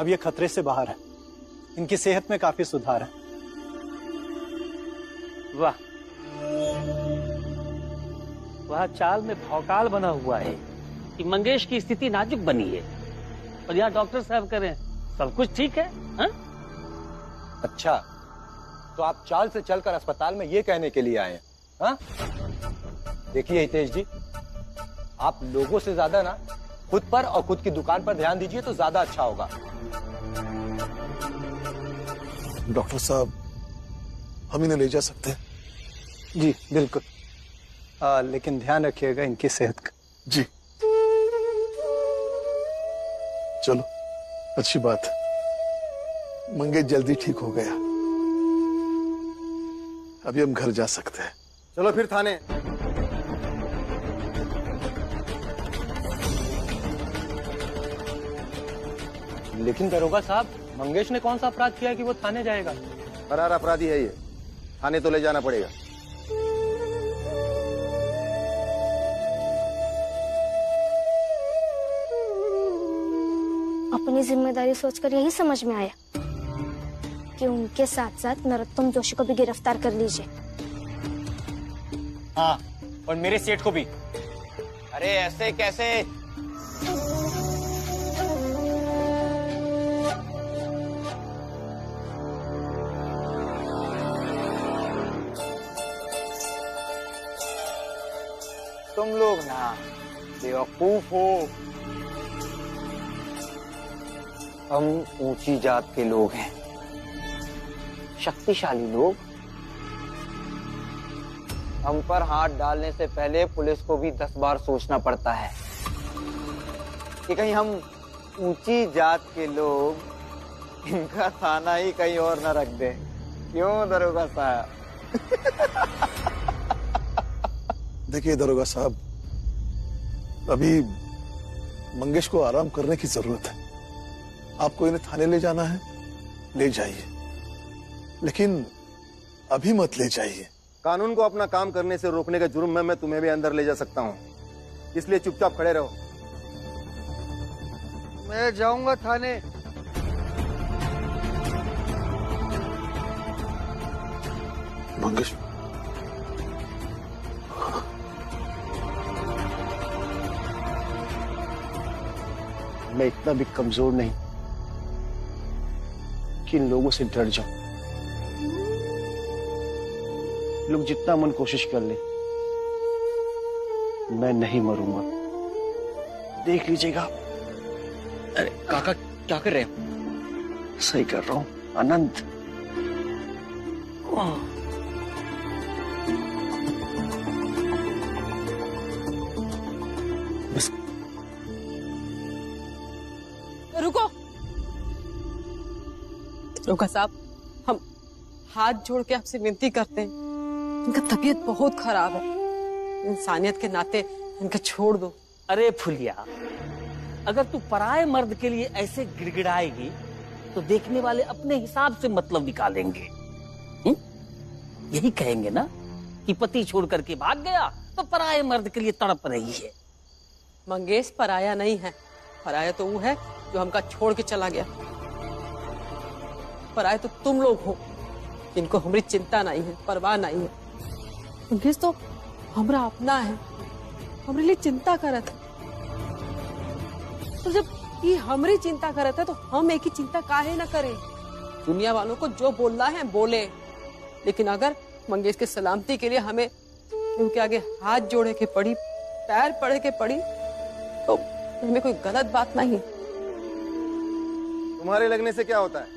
अब ये खतरे से बाहर है। इनकी सेहत में काफी सुधार है। वाह, वह चाल में भौकाल बना हुआ है कि मंगेश की स्थिति नाजुक बनी है और यहाँ डॉक्टर साहब करें सब कुछ ठीक है। हा? अच्छा, तो आप चाल से चलकर अस्पताल में ये कहने के लिए आए हैं? हाँ? देखिए हितेश जी, आप लोगों से ज्यादा ना खुद पर और खुद की दुकान पर ध्यान दीजिए तो ज्यादा अच्छा होगा। डॉक्टर साहब, हम इन्हें ले जा सकते हैं? जी बिल्कुल, लेकिन ध्यान रखिएगा इनकी सेहत का। जी चलो, अच्छी बात है, मंगेश जल्दी ठीक हो गया। अभी हम घर जा सकते हैं। चलो फिर थाने। लेकिन दरोगा साहब, मंगेश ने कौन सा अपराध किया कि वो थाने जाएगा? फरार अपराधी है ये, थाने तो ले जाना पड़ेगा। अपनी जिम्मेदारी सोचकर यही समझ में आया कि उनके साथ साथ नरोत्तम जोशी को भी गिरफ्तार कर लीजिए। हाँ, और मेरे सेठ को भी। अरे ऐसे कैसे? तुम लोग ना बेवकूफ हो। हम ऊंची जात के लोग हैं, शक्तिशाली लोग। हम पर हाथ डालने से पहले पुलिस को भी 10 बार सोचना पड़ता है कि कहीं हम ऊंची जात के लोग इनका थाना ही कहीं और न रख दें। क्यों दरोगा साहब? देखिए दरोगा साहब, अभी मंगेश को आराम करने की जरूरत है। आपको इन्हें थाने ले जाना है, ले जाइए, लेकिन अभी मत ले जाइए। कानून को अपना काम करने से रोकने के जुर्म में मैं तुम्हें भी अंदर ले जा सकता हूँ, इसलिए चुपचाप खड़े रहो। मैं जाऊंगा थाने। मंगेश, मैं इतना भी कमजोर नहीं कि इन लोगों से डर जाऊं। लोग जितना मन कोशिश कर ले, मैं नहीं मरूंगा। देख लीजिएगा। अरे काका, क्या कर रहे हैं? सही कर रहा हूं आनंद। बस रुको दरोगा साहब, हम हाथ जोड़ के आपसे विनती करते हैं, इनका तबीयत बहुत खराब है, इंसानियत के नाते इनका छोड़ दो। अरे फुलिया, अगर तू पराये मर्द के लिए ऐसे गिड़गिड़ाएगी तो देखने वाले अपने हिसाब से मतलब निकालेंगे। यही कहेंगे ना कि पति छोड़ करके भाग गया तो पराये मर्द के लिए तड़प रही है। मंगेश पराया नहीं है, पराया तो वो है जो हमका छोड़ के चला गया। पराया तो तुम लोग हो, जिनको हमारी चिंता नहीं है, परवाह नहीं है। मंगेश तो हमारा अपना है, हमारे लिए चिंता करत है। तो जब ये हमारी चिंता करत है तो हम एक ही चिंता काहे ना करें। दुनिया वालों को जो बोलना है बोले, लेकिन अगर मंगेश के सलामती के लिए हमें उनके आगे हाथ जोड़े के पड़ी, पैर पड़े के पड़ी, तो हमें कोई गलत बात नहीं। तुम्हारे लगने से क्या होता है?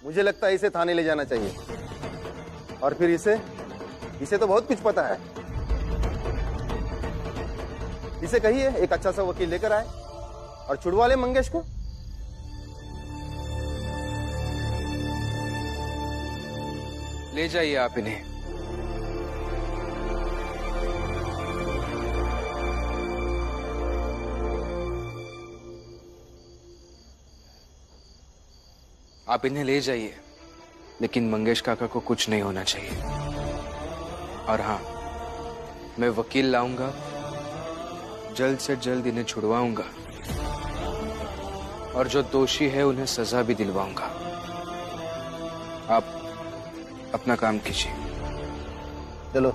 मुझे लगता है इसे थाने ले जाना चाहिए। और फिर इसे तो बहुत कुछ पता है। इसे कहिए एक अच्छा सा वकील लेकर आए और छुड़वा ले मंगेश को। ले जाइए आप इन्हें। आप इन्हें ले जाइए, लेकिन मंगेश काका को कुछ नहीं होना चाहिए। और हाँ, मैं वकील लाऊंगा, जल्द से जल्द इन्हें छुड़वाऊंगा। और जो दोषी है उन्हें सजा भी दिलवाऊंगा। आप अपना काम कीजिए। चलो।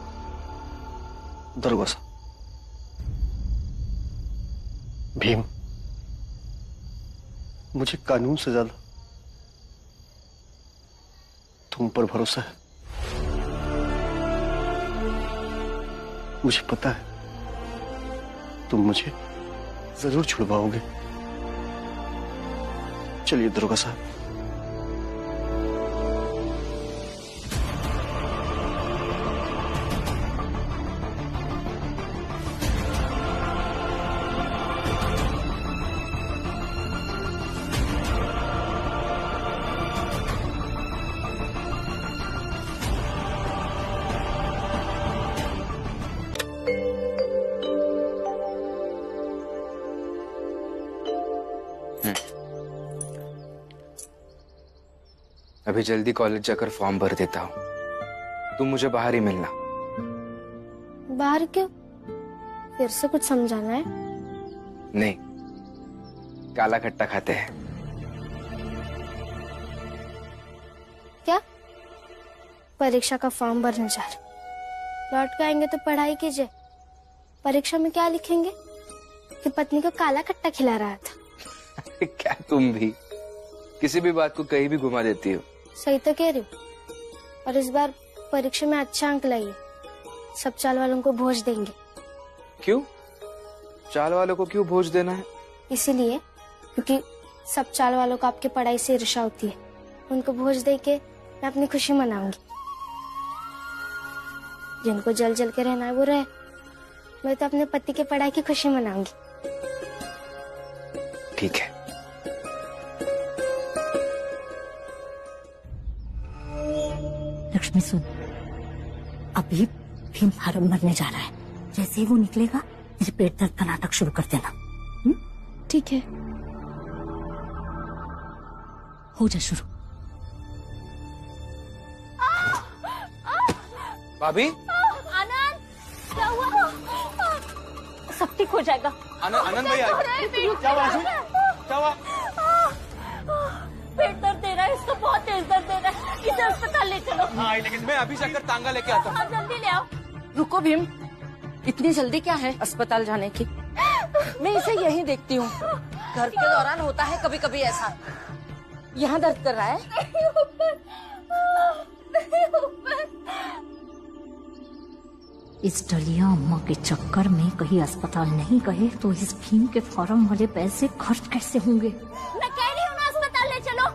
दरोगा साहब, भीम, मुझे कानून से ज्यादा तुम पर भरोसा है। मुझे पता है तुम मुझे जरूर छुड़वाओगे। चलिए दरोगा साहब। अभी जल्दी कॉलेज जाकर फॉर्म भर देता हूँ। तुम मुझे बाहर ही मिलना। बाहर क्यों? फिर से कुछ समझाना है? नहीं, काला खट्टा खाते हैं। क्या? परीक्षा का फॉर्म भरने जा रहे? लौट के आएंगे तो पढ़ाई कीजिए। परीक्षा में क्या लिखेंगे कि पत्नी को काला खट्टा खिला रहा था? क्या तुम भी किसी भी बात को कहीं भी घुमा देती हो। सही तो कह रही हूँ। और इस बार परीक्षा में अच्छा अंक लाइए, सब चाल वालों को भोज देंगे। क्यों? चाल वालों को क्यों भोज देना है? इसीलिए क्योंकि सब चाल वालों को आपकी पढ़ाई से ईर्ष्या होती है। उनको भोज दे के मैं अपनी खुशी मनाऊंगी। जिनको जल जल के रहना है वो रहे, मैं तो अपने पति के पढ़ाई की खुशी मनाऊंगी। ठीक है। लक्ष्मी सुन, अभी भीम फार्म भरने जा रहा है। जैसे ही वो निकलेगा मेरे पेट दर्द का नाटक शुरू कर देना। ठीक है। हो जा शुरू। भाभी, आनंद, क्या हुआ? सब ठीक हो जाएगा। आनंद भाई, क्या हुआ? क्या हुआ? पेट दर्द दे रहा है, इसको बहुत तेज दर्द दे रहा है। इसे अस्पताल ले चलो। हाँ, लेकिन मैं अभी जाकर तांगा लेके आता हूँ। हाँ, जल्दी ले आओ। रुको भीम, इतनी जल्दी क्या है अस्पताल जाने की? मैं इसे यहीं देखती हूँ। घर के दौरान होता है कभी कभी ऐसा। यहाँ दर्द कर रहा है। इस डलिया अम्मा के चक्कर में कहीं अस्पताल नहीं गए तो इस भीम के फॉर्म वाले पैसे खर्च कैसे होंगे? मैं कह रही हूँ ना, अस्पताल ले चलो।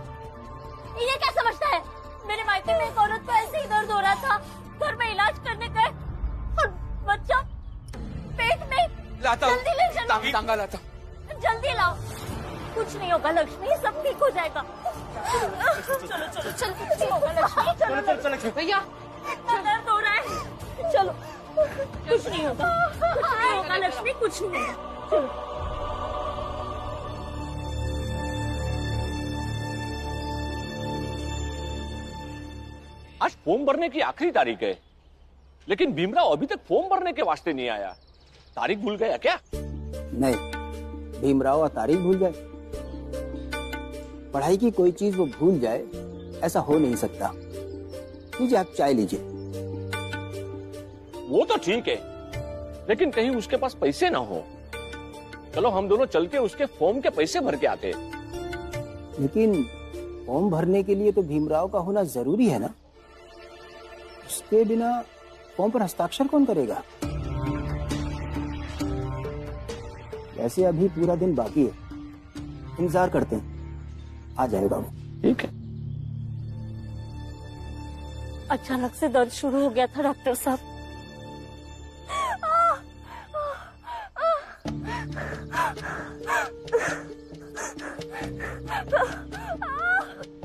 ये क्या समझता है? मेरे मायके में एक औरत को ऐसे ही दर्द हो रहा था, घर में इलाज करने गए और बच्चा पेट में। लाता हूँ। जल्दी ले चलो। तांगा लाता हूँ। जल्दी लाओ। कुछ नहीं होगा लक्ष्मी, सब ठीक हो जाएगा। चलो चलो चलो, कुछ नहीं होगा लक्ष्मी। चलो भैया, दर्द हो रहा है। चलो, कुछ नहीं होगा, कुछ नहीं होगा लक्ष्मी, कुछ नहीं होगा। चलो। आज फॉर्म भरने की आखिरी तारीख है, लेकिन भीमराव अभी तक फॉर्म भरने के वास्ते नहीं आया। तारीख भूल गया क्या? नहीं, भीमराव तारीख भूल जाए? पढ़ाई की कोई चीज वो भूल जाए, ऐसा हो नहीं सकता। लीजिए, आप चाय लीजिए। वो तो ठीक है, लेकिन कहीं उसके पास पैसे ना हो। चलो हम दोनों चल के उसके फॉर्म के पैसे भर के आते। लेकिन फॉर्म भरने के लिए तो भीमराव का होना जरूरी है ना। उसके बिना फॉर्म पर हस्ताक्षर कौन करेगा? वैसे अभी पूरा दिन बाकी है, इंतजार करते हैं, आ जाएगा वो। ठीक है। अचानक से दर्द शुरू हो गया था डॉक्टर साहब।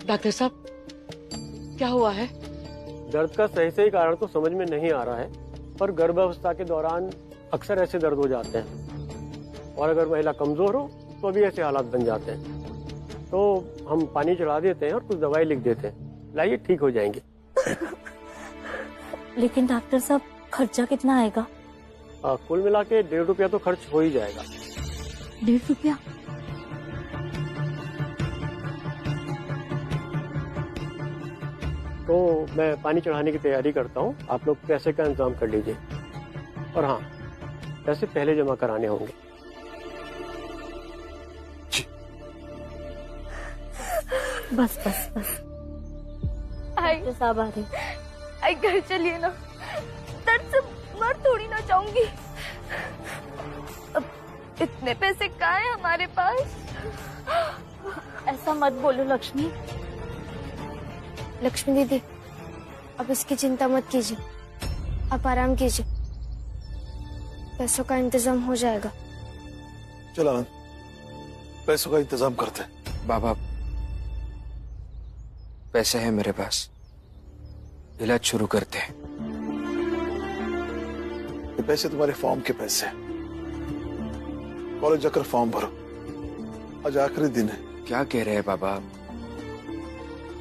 डॉक्टर साहब, क्या हुआ है? दर्द का सही कारण तो समझ में नहीं आ रहा है, पर गर्भावस्था के दौरान अक्सर ऐसे दर्द हो जाते हैं, और अगर महिला कमजोर हो तो भी ऐसे हालात बन जाते हैं। तो हम पानी चढ़ा देते हैं और कुछ दवाई लिख देते हैं, लाइए ठीक हो जाएंगे। लेकिन डॉक्टर साहब, खर्चा कितना आएगा? कुल मिला के 1.5 रुपया तो खर्च हो ही जाएगा। 1.5 रुपया? तो मैं पानी चढ़ाने की तैयारी करता हूँ, आप लोग पैसे का इंतजाम कर लीजिए। और हाँ, पैसे पहले जमा कराने होंगे। बस बस बस, आई साहब आ रही। आई घर चलिए ना, दर्द से मर थोड़ी ना जाऊंगी। अब इतने पैसे कहाँ हैं हमारे पास? ऐसा मत बोलो लक्ष्मी। लक्ष्मी दीदी, अब इसकी चिंता मत कीजिए, आप आराम कीजिए, पैसों का इंतजाम हो जाएगा। चल आनंद, पैसों का इंतजाम करते हैं। बाबा, पैसे हैं मेरे पास, इलाज शुरू करते हैं। ये पैसे तुम्हारे फॉर्म के पैसे हैं, कॉलेज जाकर फॉर्म भरो, आज आखिरी दिन है। क्या कह रहे हैं बाबा?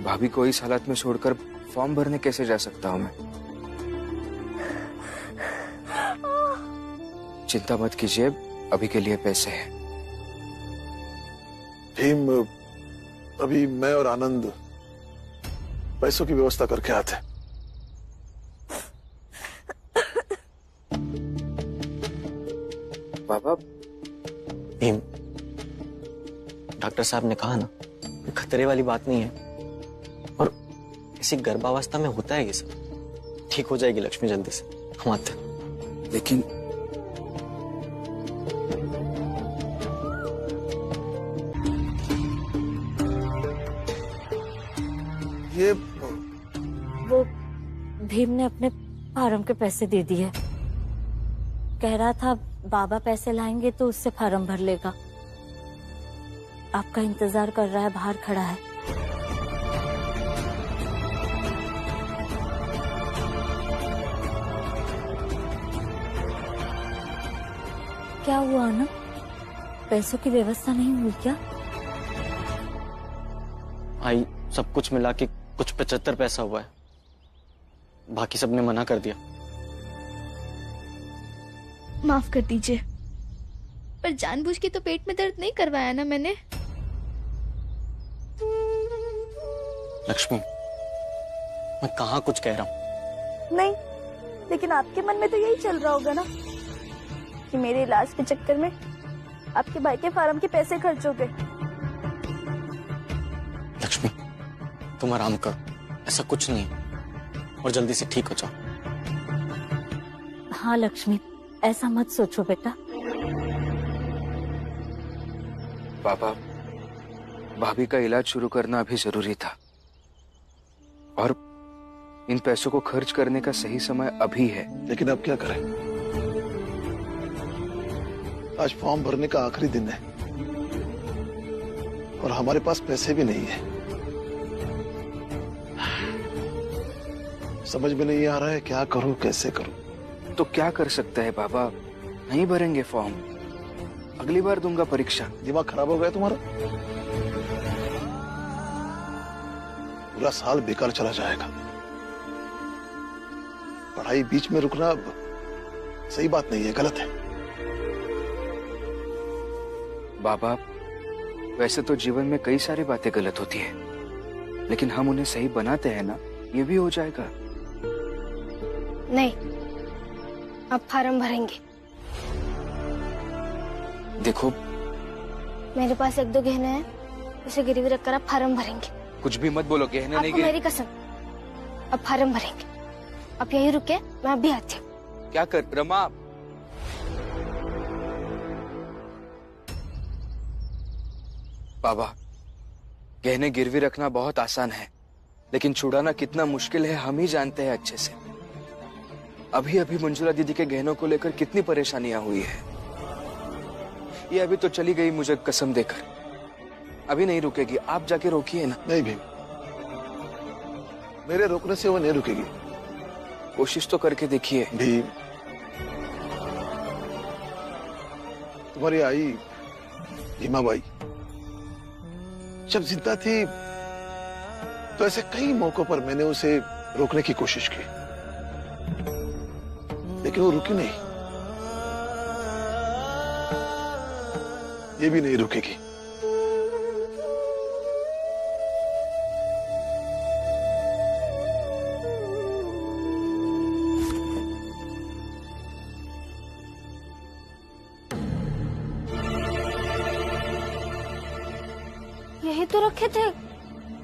भाभी को इस हालत में छोड़कर फॉर्म भरने कैसे जा सकता हूं मैं? चिंता मत कीजिए, अभी के लिए पैसे हैं। भीम, अभी मैं और आनंद पैसों की व्यवस्था करके आते हैं। बाबा, भीम, डॉक्टर साहब ने कहा ना, खतरे वाली बात नहीं है, और इसी गर्भावस्था में होता है ये सब। ठीक हो जाएगी लक्ष्मी जल्दी से, हम आते हैं। लेकिन ये वो भीम ने अपने फार्म के पैसे दे दिए, कह रहा था बाबा पैसे लाएंगे तो उससे फार्म भर लेगा। आपका इंतजार कर रहा है, बाहर खड़ा है। क्या हुआ ना, पैसों की व्यवस्था नहीं हुई क्या? आई सब कुछ मिला के कुछ 75 पैसा हुआ है, बाकी सबने मना कर दिया। माफ कर दीजिए, पर जानबूझ के तो पेट में दर्द नहीं करवाया ना मैंने। लक्ष्मी, मैं कहाँ कुछ कह रहा हूँ? नहीं, लेकिन आपके मन में तो यही चल रहा होगा ना कि मेरे इलाज के चक्कर में आपके भाई के फार्म के पैसे खर्च हो गए। लक्ष्मी, तुम आराम करो, ऐसा कुछ नहीं है, और जल्दी से ठीक हो जाओ। हाँ लक्ष्मी, ऐसा मत सोचो बेटा। बाबा, भाभी का इलाज शुरू करना अभी जरूरी था, और इन पैसों को खर्च करने का सही समय अभी है। लेकिन अब क्या करें, आज फॉर्म भरने का आखिरी दिन है और हमारे पास पैसे भी नहीं है। समझ में नहीं आ रहा है क्या करूं, कैसे करूं। तो क्या कर सकते हैं बाबा, नहीं भरेंगे फॉर्म, अगली बार दूंगा परीक्षा। दिमाग खराब हो गया तुम्हारा? पूरा साल बेकार चला जाएगा। पढ़ाई बीच में रुकना सही बात नहीं है, गलत है। बाबा, वैसे तो जीवन में कई सारी बातें गलत होती है, लेकिन हम उन्हें सही बनाते हैं ना, ये भी हो जाएगा। नहीं, अब फार्म भरेंगे। देखो, मेरे पास एक दो गहने हैं, उसे गिरवी रखकर आप फार्म भरेंगे। कुछ भी मत बोलो, गहने नहीं आपको गिरे। मेरी कसम, अब फार्म भरेंगे। आप यही रुके, मैं अभी आती हूँ। क्या कर रमा? बाबा, गहने गिरवी रखना बहुत आसान है, लेकिन छुड़ाना कितना मुश्किल है हम ही जानते हैं अच्छे से। अभी अभी मंजुला दीदी के गहनों को लेकर कितनी परेशानियां हुई है। ये अभी तो चली गई मुझे कसम देकर, अभी नहीं रुकेगी। आप जाके रोकिए ना। नहीं भीम, मेरे रोकने से वो नहीं रुकेगी। कोशिश तो करके देखिए। भीम, तुम्हारी आई भीमा बाई जब जिंदा थी तो ऐसे कई मौकों पर मैंने उसे रोकने की कोशिश की, लेकिन वो रुकी नहीं। ये भी नहीं रुकेगी। यही तो रखे थे,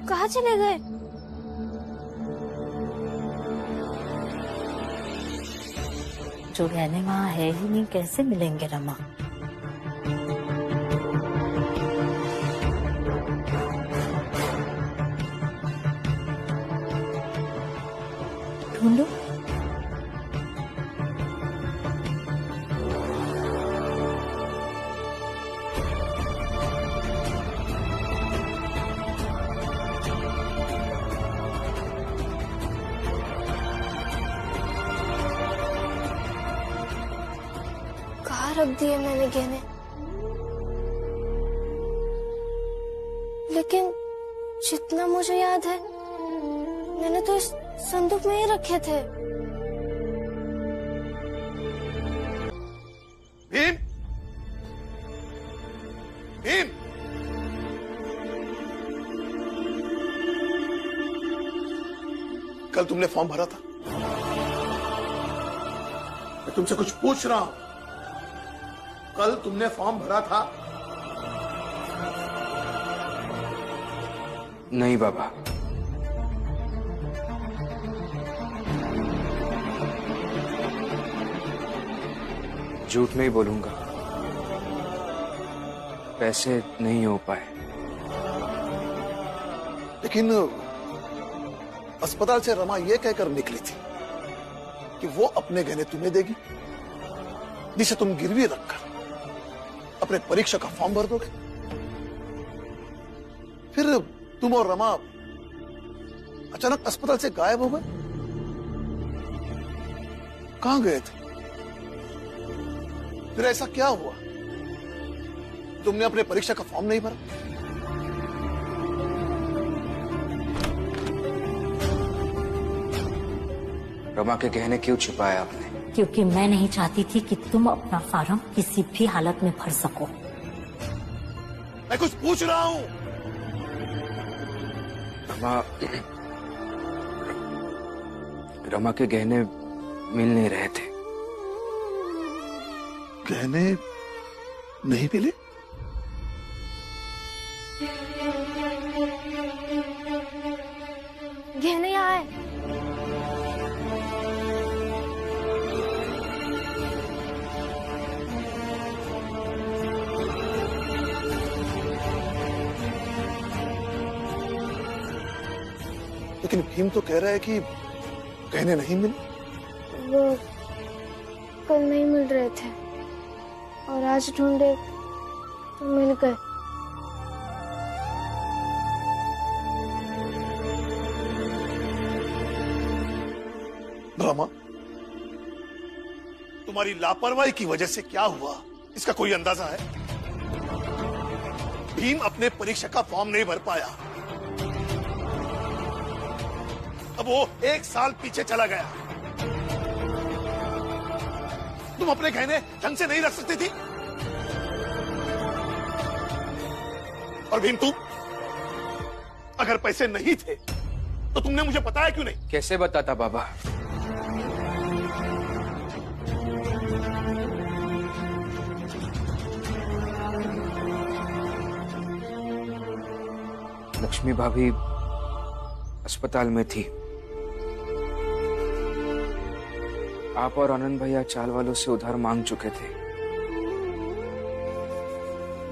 कहाँ चले गए? जो गहने वहाँ है ही नहीं, कैसे मिलेंगे रमा? ढूंढो। कहाँ रख दिए मैंने गहने? लेकिन जितना मुझे याद है, मैंने तो इस संदूक में ही रखे थे। भीम, भीम, कल तुमने फॉर्म भरा था? मैं तुमसे कुछ पूछ रहा हूं। कल तुमने फॉर्म भरा था? नहीं बाबा। झूठ नहीं बोलूंगा, पैसे नहीं हो पाए। लेकिन अस्पताल से रमा यह कहकर निकली थी कि वो अपने गहने तुम्हें देगी, जिसे तुम गिरवी रखकर अपने परीक्षा का फॉर्म भर दोगे। फिर तुम और रमा अचानक अस्पताल से गायब हो गए। कहां गए थे? फिर ऐसा क्या हुआ? तुमने अपने परीक्षा का फॉर्म नहीं भरा? रमा के गहने क्यों छुपाए आपने? क्योंकि मैं नहीं चाहती थी कि तुम अपना फार्म किसी भी हालत में भर सको। मैं कुछ पूछ रहा हूं। रमा के गहने मिल नहीं रहे थे। गहने नहीं मिले? गहने यहाँ है। लेकिन भीम तो कह रहा है कि गहने नहीं मिले। वो कल नहीं मिल रहे थे और आज ढूंढे तो मिल गए। रमा, तुम्हारी लापरवाही की वजह से क्या हुआ, इसका कोई अंदाजा है? भीम अपने परीक्षा का फॉर्म नहीं भर पाया। अब वो 1 साल पीछे चला गया। तुम अपने गहने ढंग से नहीं रख सकती थी? और भीम, तुम अगर पैसे नहीं थे तो तुमने मुझे बताया क्यों नहीं? कैसे बताता बाबा? लक्ष्मी भाभी अस्पताल में थी। आप और आनंद भैया चाल वालों से उधार मांग चुके थे।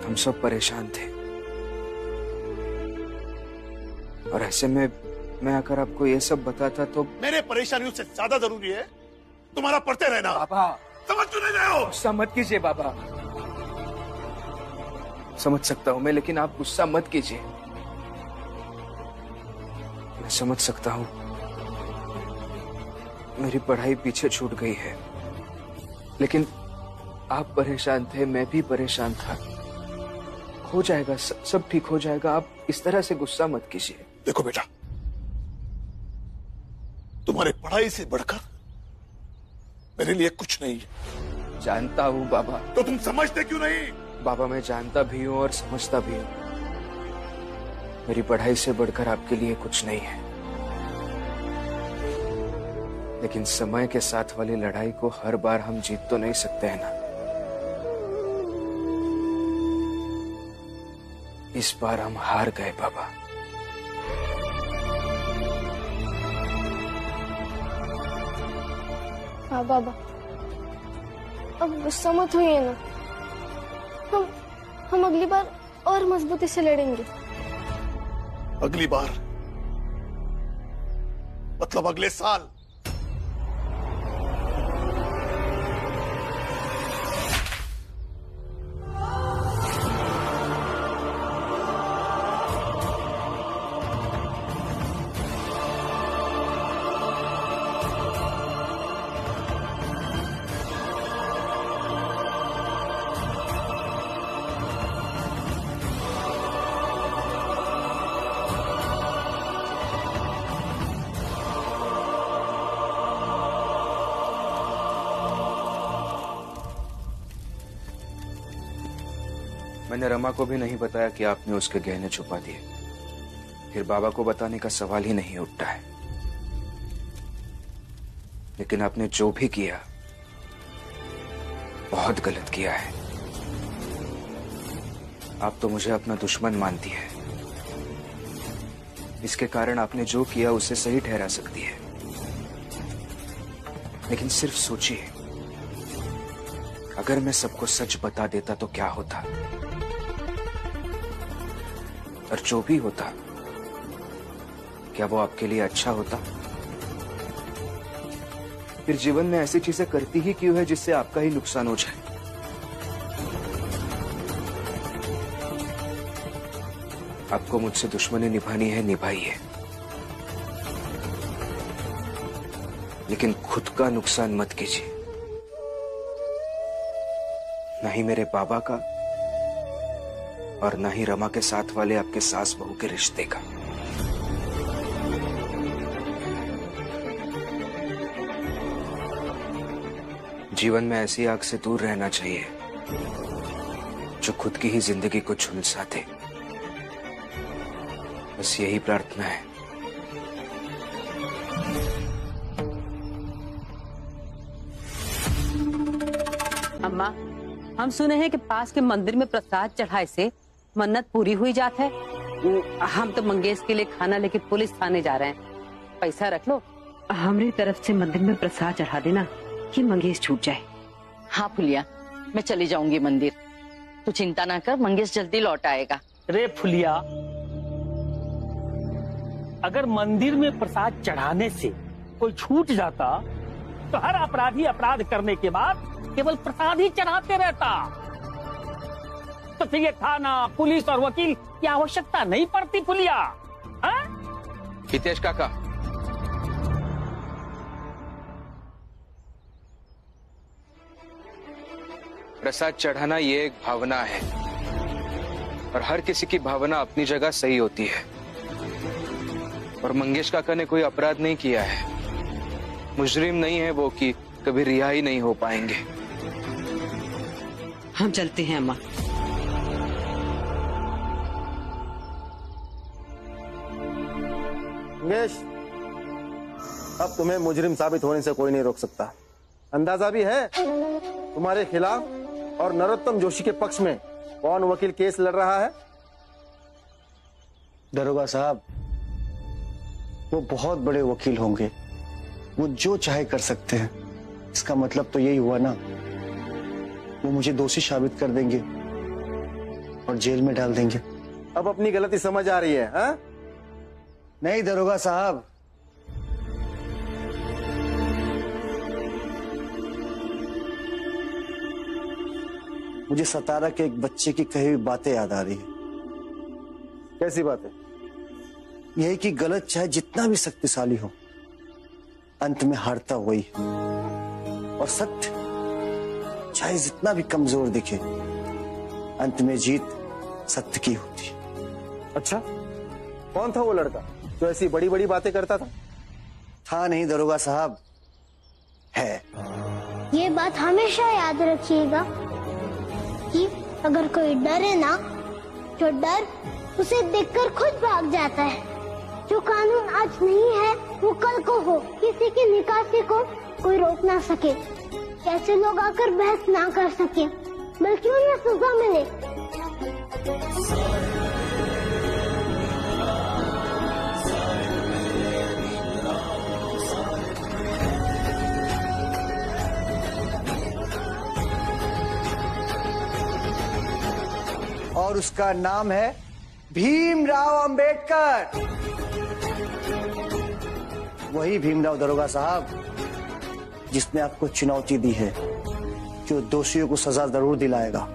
हम सब परेशान थे और ऐसे में मैं आकर आपको ये सब बताता तो मेरे परेशानियों से ज्यादा जरूरी है तुम्हारा पढ़ते रहना। बाबा, समझ क्यों नहीं रहे हो? गुस्सा मत कीजिए बाबा। समझ सकता हूं मैं, लेकिन आप गुस्सा मत कीजिए। मैं समझ सकता हूं मेरी पढ़ाई पीछे छूट गई है, लेकिन आप परेशान थे, मैं भी परेशान था। हो जाएगा, सब ठीक हो जाएगा। आप इस तरह से गुस्सा मत कीजिए। देखो बेटा, तुम्हारे पढ़ाई से बढ़कर मेरे लिए कुछ नहीं है। जानता हूं बाबा। तो तुम समझते क्यों नहीं? बाबा, मैं जानता भी हूं और समझता भी हूं। मेरी पढ़ाई से बढ़कर आपके लिए कुछ नहीं है, लेकिन समय के साथ वाली लड़ाई को हर बार हम जीत तो नहीं सकते हैं ना। इस बार हम हार गए बाबा। हाँ बाबा, अब गुस्सा मत होइए ना। हम अगली बार और मजबूती से लड़ेंगे। अगली बार मतलब अगले साल। मैंने रमा को भी नहीं बताया कि आपने उसके गहने छुपा दिए। फिर बाबा को बताने का सवाल ही नहीं उठता है। लेकिन आपने जो भी किया बहुत गलत किया है। आप तो मुझे अपना दुश्मन मानती है। इसके कारण आपने जो किया उसे सही ठहरा सकती है, लेकिन सिर्फ सोचिए, अगर मैं सबको सच बता देता तो क्या होता, और जो भी होता क्या वो आपके लिए अच्छा होता? फिर जीवन में ऐसी चीजें करती ही क्यों है जिससे आपका ही नुकसान हो जाए? आपको मुझसे दुश्मनी निभानी है, निभाइए, लेकिन खुद का नुकसान मत कीजिए, न ही मेरे बाबा का और न ही रमा के साथ वाले आपके सास बहू के रिश्ते का। जीवन में ऐसी आग से दूर रहना चाहिए जो खुद की ही जिंदगी को झुलसा दे। बस यही प्रार्थना है। अम्मा, हम सुने हैं कि पास के मंदिर में प्रसाद चढ़ाए से मन्नत पूरी हुई जात है। हम तो मंगेश के लिए खाना लेके पुलिस थाने जा रहे हैं। पैसा रख लो, हमारी तरफ से मंदिर में प्रसाद चढ़ा देना कि मंगेश छूट जाए। हाँ फुलिया, मैं चली जाऊंगी मंदिर। तू चिंता ना कर, मंगेश जल्दी लौट आएगा। रे फुलिया, अगर मंदिर में प्रसाद चढ़ाने से कोई छूट जाता तो हर अपराधी अपराध करने के बाद केवल प्रसाद ही चढ़ाते रहता, तो फिर ये थाना, पुलिस और वकील की आवश्यकता नहीं पड़ती फुलिया। हितेश काका, प्रसाद चढ़ाना ये एक भावना है और हर किसी की भावना अपनी जगह सही होती है। और मंगेश काका ने कोई अपराध नहीं किया है, मुजरिम नहीं है वो कि कभी रिहाई नहीं हो पाएंगे। हम चलते हैं अम्मा। मंगेश, अब तुम्हें मुजरिम साबित होने से कोई नहीं रोक सकता। अंदाजा भी है तुम्हारे खिलाफ और नरोत्तम जोशी के पक्ष में कौन वकील केस लड़ रहा है? दरोगा साहब, वो बहुत बड़े वकील होंगे, वो जो चाहे कर सकते हैं। इसका मतलब तो यही हुआ ना, वो मुझे दोषी साबित कर देंगे और जेल में डाल देंगे। अब अपनी गलती समझ आ रही है? हा? नहीं दरोगा साहब, मुझे सतारा के एक बच्चे की कही हुई बातें याद आ रही है। कैसी बातें? यही कि गलत चाहे जितना भी शक्तिशाली हो, अंत में हारता वही है, और सत्य चाहे जितना भी कमजोर दिखे, अंत में जीत सत्य की होती है। अच्छा, कौन था वो लड़का जो ऐसी बड़ी बड़ी बातें करता था? था नहीं दरोगा साहब, है। ये बात हमेशा याद रखिएगा कि अगर कोई डरे ना, जो डर उसे देखकर खुद भाग जाता है। जो कानून आज नहीं है वो कल को हो, किसी की निकासी को कोई रोक ना सके, ऐसे लोग आकर बहस ना कर सके, बल्कि उन्हें सजा मिले। और उसका नाम है भीमराव अंबेडकर। वही भीमराव दरोगा साहब जिसने आपको चुनौती दी है, जो दोषियों को सजा जरूर दिलाएगा।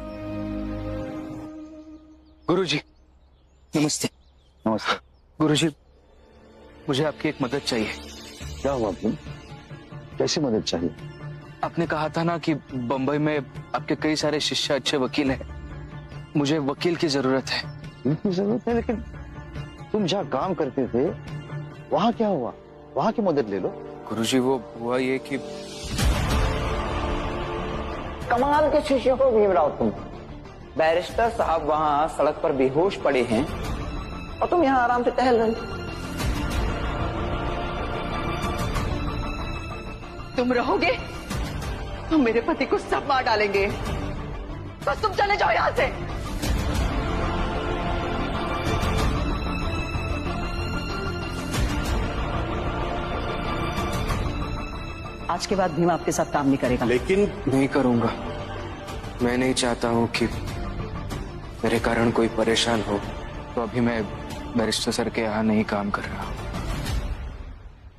गुरुजी नमस्ते। नमस्ते गुरुजी, मुझे आपकी एक मदद चाहिए। क्या हुआ भीम, कैसी मदद चाहिए? आपने कहा था ना कि बंबई में आपके कई सारे शिष्य अच्छे वकील हैं। मुझे वकील की जरूरत है। वकील की जरूरत है, लेकिन तुम जहाँ काम करते थे वहाँ क्या हुआ? वहाँ की मदद ले लो। गुरुजी वो हुआ ये कि कमाल के शिष्य हो भीमराव तुम। बैरिस्टर साहब वहाँ सड़क पर बेहोश पड़े हैं और तुम यहाँ आराम से टहल रहे हो। तुम रहोगे तो मेरे पति को सब मार डालेंगे। बस तुम चले जाओ यहाँ से। आज के बाद भीम आपके साथ काम नहीं करेगा। लेकिन नहीं करूंगा। मैं नहीं चाहता हूँ कि मेरे कारण कोई परेशान हो, तो अभी मैं बैरिस्टर सर के यहाँ नहीं काम कर रहा हूँ।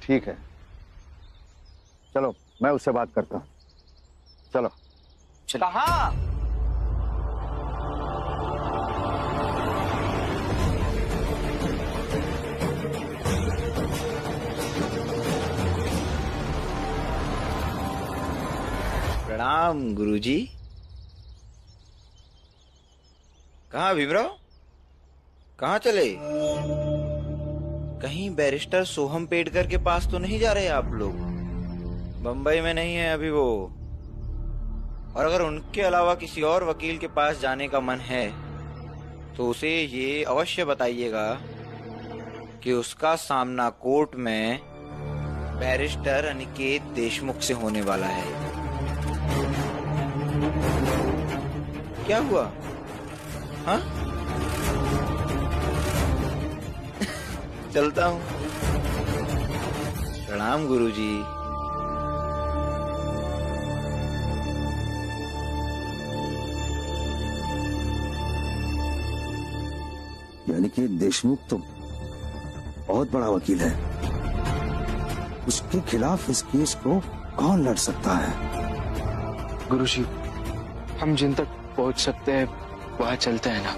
ठीक है, चलो मैं उससे बात करता हूँ। चलो। कहाँ? प्रणाम गुरुजी। कहाँ भीमराव, कहाँ चले? कहीं बैरिस्टर सोहम पेडकर के पास तो नहीं जा रहे आप लोग? बंबई में नहीं है अभी वो। और अगर उनके अलावा किसी और वकील के पास जाने का मन है तो उसे ये अवश्य बताइएगा कि उसका सामना कोर्ट में बैरिस्टर अनिकेत देशमुख से होने वाला है। क्या हुआ? हाँ? चलता हूँ। प्रणाम गुरुजी। यानी कि देशमुख तो बहुत बड़ा वकील है, उसके खिलाफ इस केस को कौन लड़ सकता है? गुरुजी, हम जिन तक पहुंच सकते हैं वहां चलते हैं ना।